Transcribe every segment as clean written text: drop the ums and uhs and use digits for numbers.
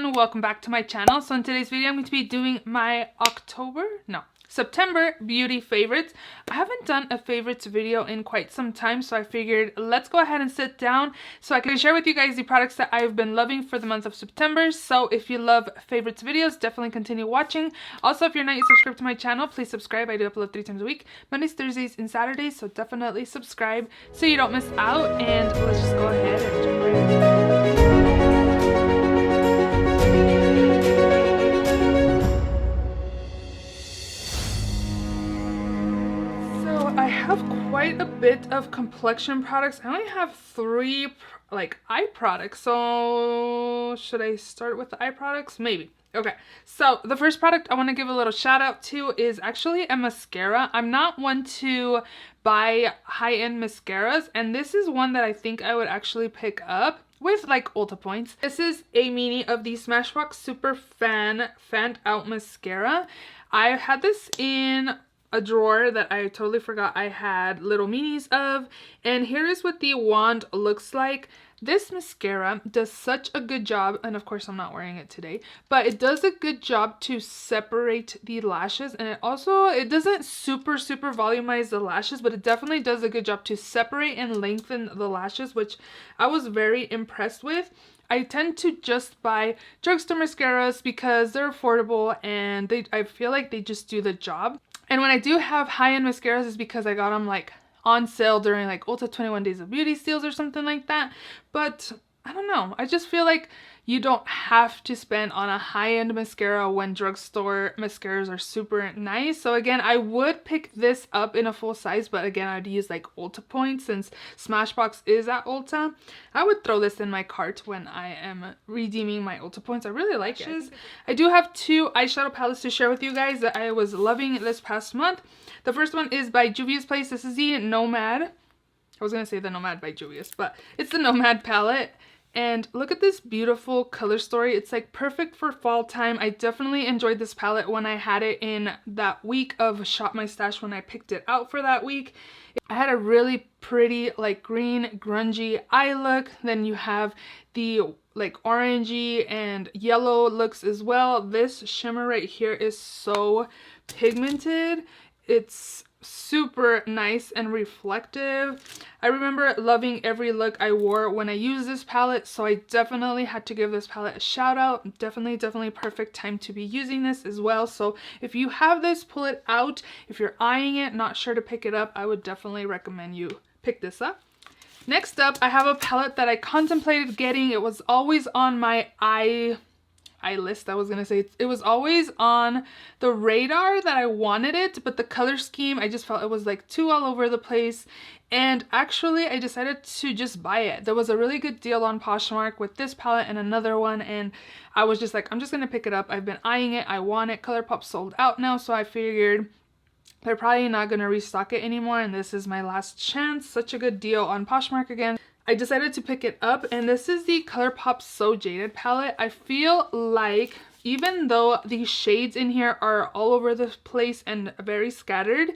everyone, welcome back to my channel. So in today's video I'm going to be doing my September beauty favorites. I haven't done a favorites video in quite some time, so I figured let's go ahead and sit down so I can share with you guys the products that I've been loving for the month of September. So if you love favorites videos, definitely continue watching. Also, if you're not yet subscribed to my channel, please subscribe. I do upload 3 times a week, Mondays, Thursdays, and Saturdays, so definitely subscribe so you don't miss out. And let's just go ahead and jump right into it. I have quite a bit of complexion products. I only have 3 eye products, so should I start with the eye products? Maybe. Okay, so the first product I want to give a little shout out to is actually a mascara. I'm not one to buy high-end mascaras, and this is one that I think I would actually pick up with like Ulta points. This is a mini of the Smashbox Super Fanned Out Mascara. I had this in a drawer that I totally forgot I had little minis of, and here is what the wand looks like. This mascara does such a good job, and of course I'm not wearing it today, but it does a good job to separate the lashes, and it doesn't super volumize the lashes, but it definitely does a good job to separate and lengthen the lashes, which I was very impressed with. I tend to just buy drugstore mascaras because they're affordable and I feel like they just do the job. And when I do have high-end mascaras, it's because I got them like on sale during like Ulta 21 Days of Beauty sales or something like that. But I don't know. I just feel like you don't have to spend on a high-end mascara when drugstore mascaras are super nice. So again, I would pick this up in a full size, but again, I'd use like Ulta points since Smashbox is at Ulta. I would throw this in my cart when I am redeeming my Ulta points. I really like it. I do have 2 eyeshadow palettes to share with you guys that I was loving this past month. The first one is by Juvia's Place. This is the Nomad. I was going to say the Nomad by Juvia's, but it's the Nomad palette. And look at this beautiful color story. It's like perfect for fall time. I definitely enjoyed this palette when I had it in that week of Shop My Stash when I picked it out for that week. I had a really pretty like green grungy eye look. Then you have the like orangey and yellow looks as well. This shimmer right here is so pigmented. It's super nice and reflective. I remember loving every look I wore when I used this palette, so I definitely had to give this palette a shout out. Definitely perfect time to be using this as well. So if you have this, pull it out. If you're eyeing it, not sure to pick it up, I would definitely recommend you pick this up. Next up, I have a palette that I contemplated getting. It was always on my eye list. I was gonna say it was always on the radar that I wanted it, but the color scheme, I just felt it was like too all over the place, and actually I decided to just buy it. There was a really good deal on Poshmark with this palette and another one, and I was just like, I'm just gonna pick it up. I've been eyeing it, I want it. Colourpop sold out now, so I figured they're probably not gonna restock it anymore, and this is my last chance. Such a good deal on Poshmark again. I decided to pick it up, and this is the Colourpop So Jaded palette. I feel like even though the shades in here are all over the place and very scattered,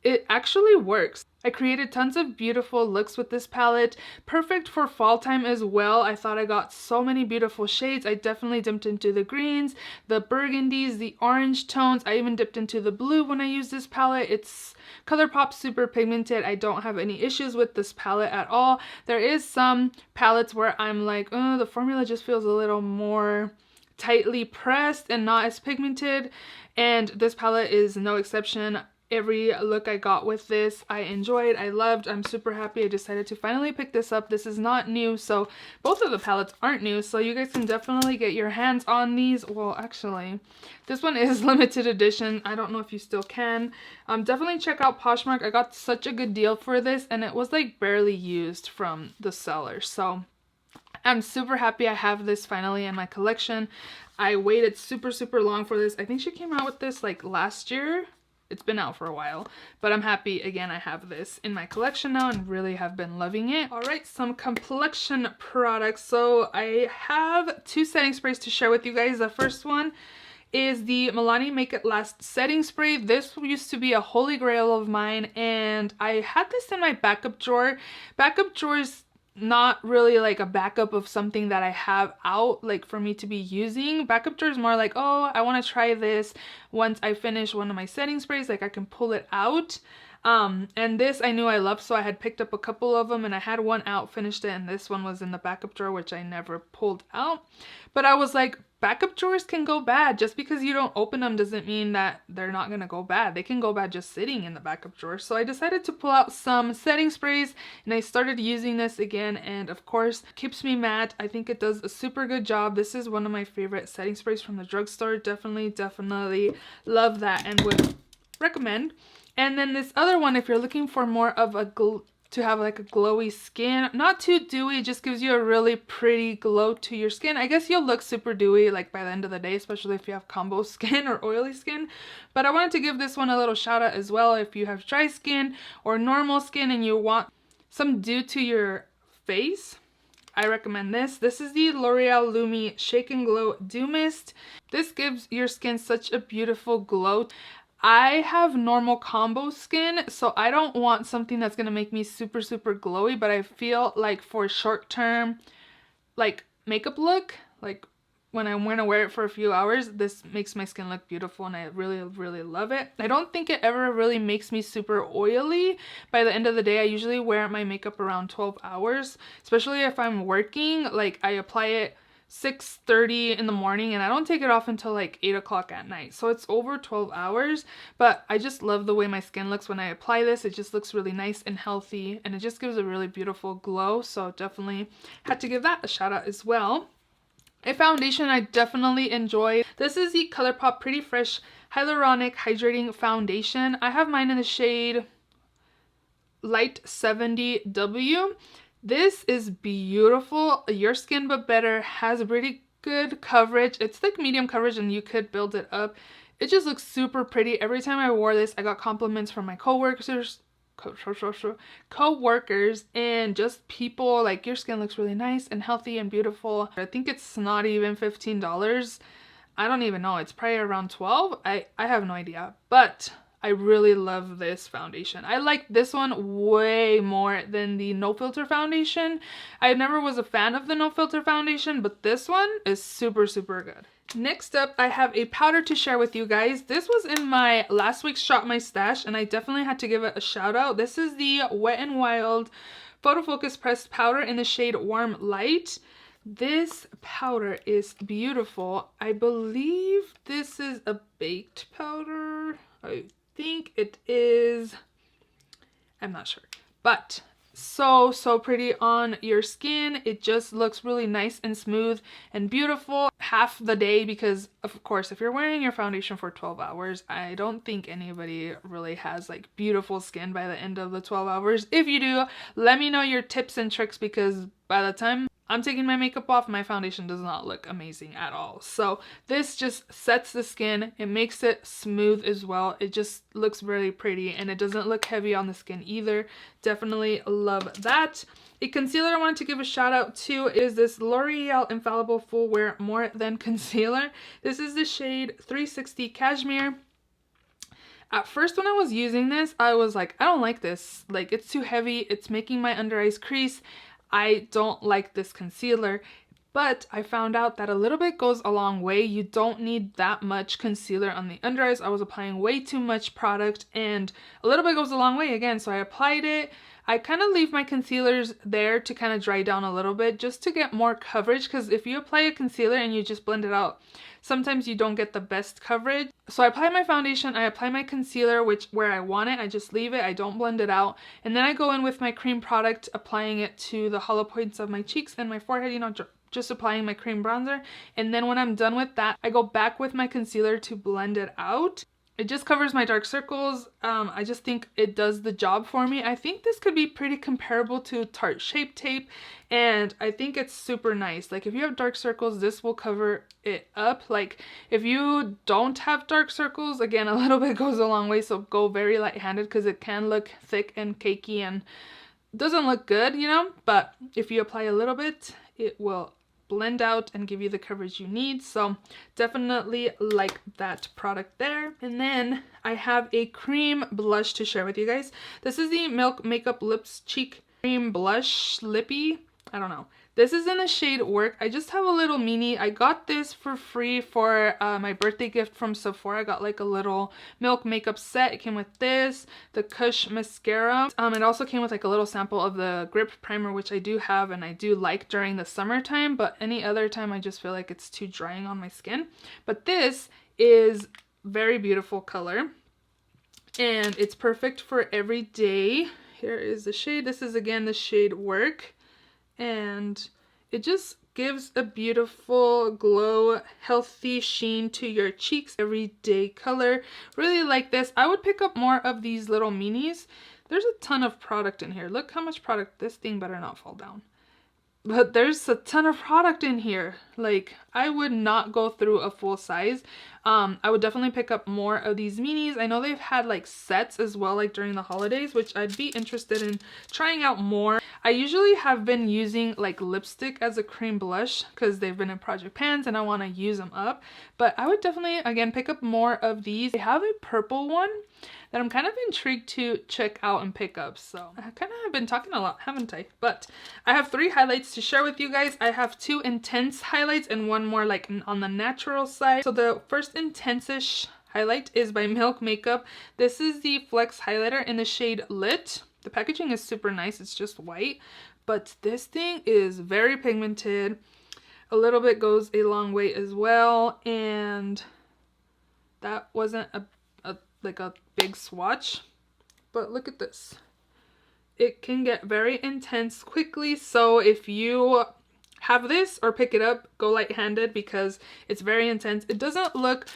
it actually works. I created tons of beautiful looks with this palette. Perfect for fall time as well. I thought I got so many beautiful shades. I definitely dipped into the greens, the burgundies, the orange tones. I even dipped into the blue when I used this palette. It's Colourpop super pigmented. I don't have any issues with this palette at all. There is some palettes where I'm like, oh, the formula just feels a little more tightly pressed and not as pigmented, and this palette is no exception. Every look I got with this, I enjoyed, I loved, I'm super happy I decided to finally pick this up. This is not new, so both of the palettes aren't new, so you guys can definitely get your hands on these. Well, actually, this one is limited edition. I don't know if you still can. Definitely check out Poshmark. I got such a good deal for this, and it was like barely used from the seller, so I'm super happy I have this finally in my collection. I waited super long for this. I think she came out with this like last year. It's been out for a while, but I'm happy again I have this in my collection now and really have been loving it. All right, some complexion products. So I have 2 setting sprays to share with you guys. The first one is the Milani Make It Last setting spray. This used to be a holy grail of mine, and I had this in my backup drawer. Backup drawers not really like a backup of something that I have out like for me to be using. Backup drawer is more like, oh, I want to try this once I finish one of my setting sprays, like I can pull it out. And this I knew I loved, so I had picked up a couple of them and I had one out, finished it, and this one was in the backup drawer, which I never pulled out. But I was like, backup drawers can go bad. Just because you don't open them doesn't mean that they're not gonna go bad. They can go bad just sitting in the backup drawer. So I decided to pull out some setting sprays and I started using this again, and of course keeps me matte. I think it does a super good job. This is one of my favorite setting sprays from the drugstore. Definitely love that and would recommend. And then this other one, if you're looking for more of a to have like a glowy skin, not too dewy, just gives you a really pretty glow to your skin. I guess you'll look super dewy like by the end of the day, especially if you have combo skin or oily skin. But I wanted to give this one a little shout out as well. If you have dry skin or normal skin and you want some dew to your face, I recommend this. This is the L'Oreal Lumi Shake and Glow Dew Mist. This gives your skin such a beautiful glow. I have normal combo skin, so I don't want something that's gonna make me super glowy, but I feel like for short term like makeup look, like when I'm gonna wear it for a few hours, this makes my skin look beautiful and I really love it. I don't think it ever really makes me super oily. By the end of the day, I usually wear my makeup around 12 hours, especially if I'm working. Like I apply it 6:30 in the morning and I don't take it off until like 8 o'clock at night, so it's over 12 hours. But I just love the way my skin looks when I apply this. It just looks really nice and healthy and it just gives a really beautiful glow, so definitely had to give that a shout out as well. A foundation I definitely enjoy. This is the Colourpop Pretty Fresh Hyaluronic Hydrating Foundation. I have mine in the shade Light 70W. This is beautiful. Your Skin But Better has a pretty good coverage. It's like medium coverage and you could build it up. It just looks super pretty. Every time I wore this, I got compliments from my co-workers and just people like, your skin looks really nice and healthy and beautiful. I think it's not even $15. I don't even know. It's probably around 12. I have no idea, but I really love this foundation. I like this one way more than the No Filter foundation. I never was a fan of the No Filter foundation, but this one is super good. Next up, I have a powder to share with you guys. This was in my last week's Shop My Stash and I definitely had to give it a shout out. This is the Wet n Wild Photofocus Pressed Powder in the shade Warm Light. This powder is beautiful. I believe this is a baked powder. I think it is. I'm not sure, but so pretty on your skin. It just looks really nice and smooth and beautiful half the day, because of course if you're wearing your foundation for 12 hours, I don't think anybody really has like beautiful skin by the end of the 12 hours. If you do, let me know your tips and tricks, because by the time I'm taking my makeup off, my foundation does not look amazing at all. So this just sets the skin. It makes it smooth as well. It just looks really pretty and it doesn't look heavy on the skin either. Definitely love that. A concealer I wanted to give a shout out to is this L'Oreal Infallible Full Wear More Than Concealer. This is the shade 360 Cashmere. At first when I was using this, I was like, I don't like this. Like, it's too heavy. It's making my under eyes crease. I don't like this concealer, but I found out that a little bit goes a long way. You don't need that much concealer on the under eyes. I was applying way too much product and a little bit goes a long way again. So I applied it. I kind of leave my concealers there to kind of dry down a little bit just to get more coverage, because if you apply a concealer and you just blend it out, sometimes you don't get the best coverage. So I apply my foundation, I apply my concealer, where I want it, I just leave it, I don't blend it out. And then I go in with my cream product, applying it to the hollow points of my cheeks and my forehead, you know, just applying my cream bronzer. And then when I'm done with that, I go back with my concealer to blend it out. It just covers my dark circles. I just think it does the job for me. I think this could be pretty comparable to Tarte Shape Tape, and I think it's super nice. Like, if you have dark circles, this will cover it up. Like, if you don't have dark circles, again, a little bit goes a long way, so go very light-handed, because it can look thick and cakey and doesn't look good, you know? But if you apply a little bit, it will blend out and give you the coverage you need. So definitely like that product there. And then I have a cream blush to share with you guys. This is the Milk Makeup Lips Cheek Cream Blush Lippy. I don't know. This is in the shade Work. I just have a little mini. I got this for free for my birthday gift from Sephora. I got like a little Milk makeup set. It came with this, the Kush mascara. It also came with like a little sample of the Grip primer, which I do have and I do like during the summertime, but any other time I just feel like it's too drying on my skin. But this is very beautiful color and it's perfect for every day. Here is the shade. This is again the shade Work. And it just gives a beautiful glow, healthy sheen to your cheeks, everyday color. Really like this. I would pick up more of these little minis. There's a ton of product in here. Look how much product. This thing better not fall down. But there's a ton of product in here. Like, I would not go through a full size. I would definitely pick up more of these minis. I know they've had like sets as well, like during the holidays, which I'd be interested in trying out more. I usually have been using like lipstick as a cream blush because they've been in project pans and I want to use them up. But I would definitely, again, pick up more of these. They have a purple one that I'm kind of intrigued to check out and pick up. So I kind of have been talking a lot, haven't I? But I have 3 highlights to share with you guys. I have 2 intense highlights and 1 more like on the natural side. So the first intense-ish highlight is by Milk Makeup. This is the Flex highlighter in the shade Lit. The packaging is super nice. It's just white, but this thing is very pigmented. A little bit goes a long way as well, and that wasn't like a big swatch, but look at this. It can get very intense quickly, so if you have this or pick it up, go light-handed because it's very intense. It doesn't look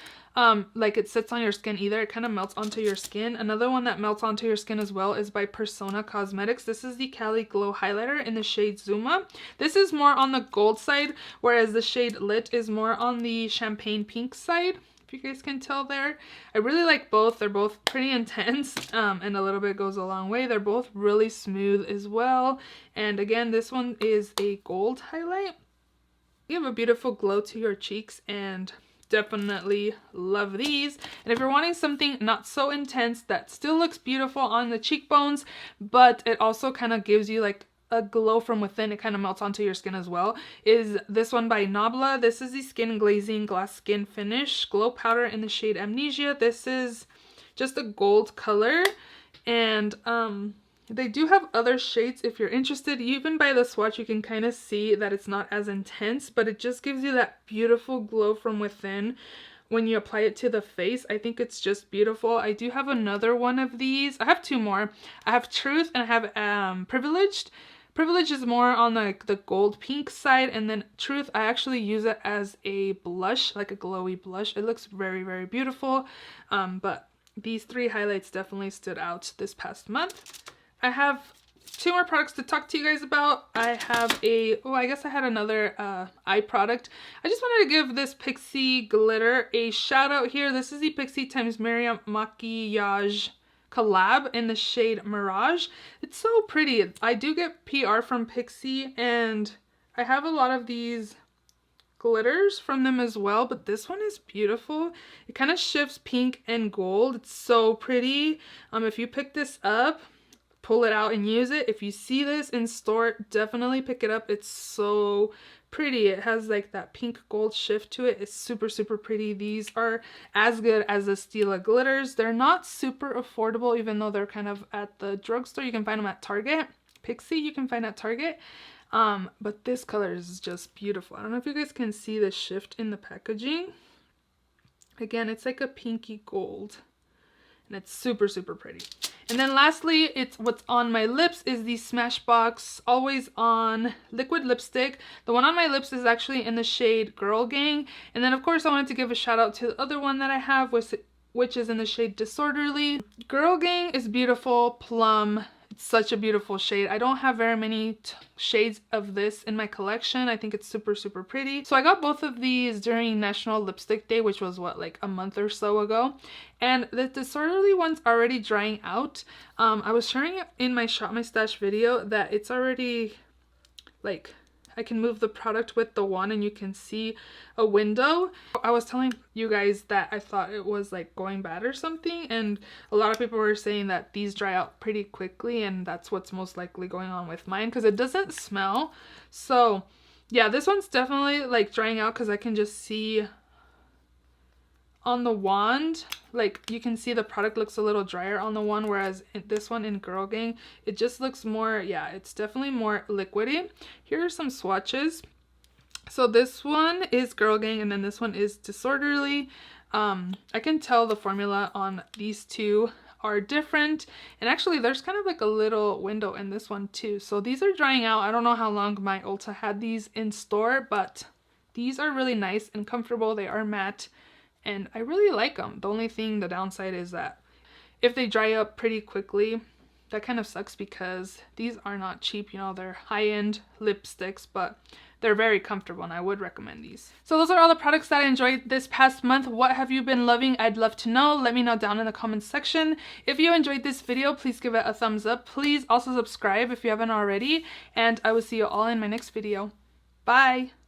like it sits on your skin either. It kind of melts onto your skin. Another one that melts onto your skin as well is by Persona Cosmetics. This is the Cali Glow highlighter in the shade Zuma. This is more on the gold side, whereas the shade Lit is more on the champagne pink side. You guys can tell there. I really like both. They're both pretty intense and a little bit goes a long way. They're both really smooth as well. And again, this one is a gold highlight. You have a beautiful glow to your cheeks and definitely love these. And if you're wanting something not so intense that still looks beautiful on the cheekbones, but it also kind of gives you like a glow from within, it kind of melts onto your skin as well, is this one by Nabla. This is the Skin Glazing Glass Skin Finish Glow Powder in the shade Amnesia. This is just a gold color, and they do have other shades if you're interested. Even by the swatch you can kind of see that it's not as intense, but it just gives you that beautiful glow from within when you apply it to the face. I think it's just beautiful. I do have another one of these. I have 2 more. I have Truth and I have Privileged. Privilege is more on the gold pink side, and then Truth, I actually use it as a blush, like a glowy blush. It looks very, very beautiful. But these 3 highlights definitely stood out this past month. I have 2 more products to talk to you guys about. I have I guess I had another eye product. I just wanted to give this Pixie Glitter a shout out here. This is the Pixie times Marielamakeup collab in the shade Mirage. It's so pretty. I do get PR from Pixie and I have a lot of these glitters from them as well, but this one is beautiful. It kind of shifts pink and gold. It's so pretty. If you pick this up, pull it out and use it. If you see this in store, definitely pick it up. It's so pretty. It has like that pink gold shift to it. It's super, super pretty. These are as good as the Stila glitters. They're not super affordable, even though they're kind of at the drugstore. You can find them at Target. Pixie you can find at Target. But this color is just beautiful. I don't know if you guys can see the shift in the packaging. Again, it's like a pinky gold and it's super, super pretty. And then lastly, it's what's on my lips is the Smashbox Always On liquid lipstick. The one on my lips is actually in the shade Girl Gang. And then of course I wanted to give a shout out to the other one that I have, which is in the shade Disorderly. Girl Gang is beautiful, plum. It's such a beautiful shade. I don't have very many shades of this in my collection. I think it's super, super pretty. So I got both of these during National Lipstick Day, which was what, like a month or so ago. And the Disorderly one's already drying out. I was sharing it in my Shop My Stash video that it's already like I can move the product with the wand and you can see a window. I was telling you guys that I thought it was like going bad or something, and a lot of people were saying that these dry out pretty quickly, and that's what's most likely going on with mine because it doesn't smell. So yeah, this one's definitely like drying out because I can just see on the wand, like you can see the product looks a little drier on the wand, whereas this one in Girl Gang, it just looks more, yeah, it's definitely more liquidy. Here are some swatches. So this one is Girl Gang and then this one is Disorderly. I can tell the formula on these two are different, and actually there's kind of like a little window in this one too. So these are drying out. I don't know how long my Ulta had these in store, but these are really nice and comfortable. They are matte and I really like them. The only thing, the downside is that if they dry up pretty quickly, that kind of sucks because these are not cheap, you know, they're high-end lipsticks, but they're very comfortable and I would recommend these. So those are all the products that I enjoyed this past month. What have you been loving? I'd love to know. Let me know down in the comments section. If you enjoyed this video, please give it a thumbs up. Please also subscribe if you haven't already, and I will see you all in my next video. Bye!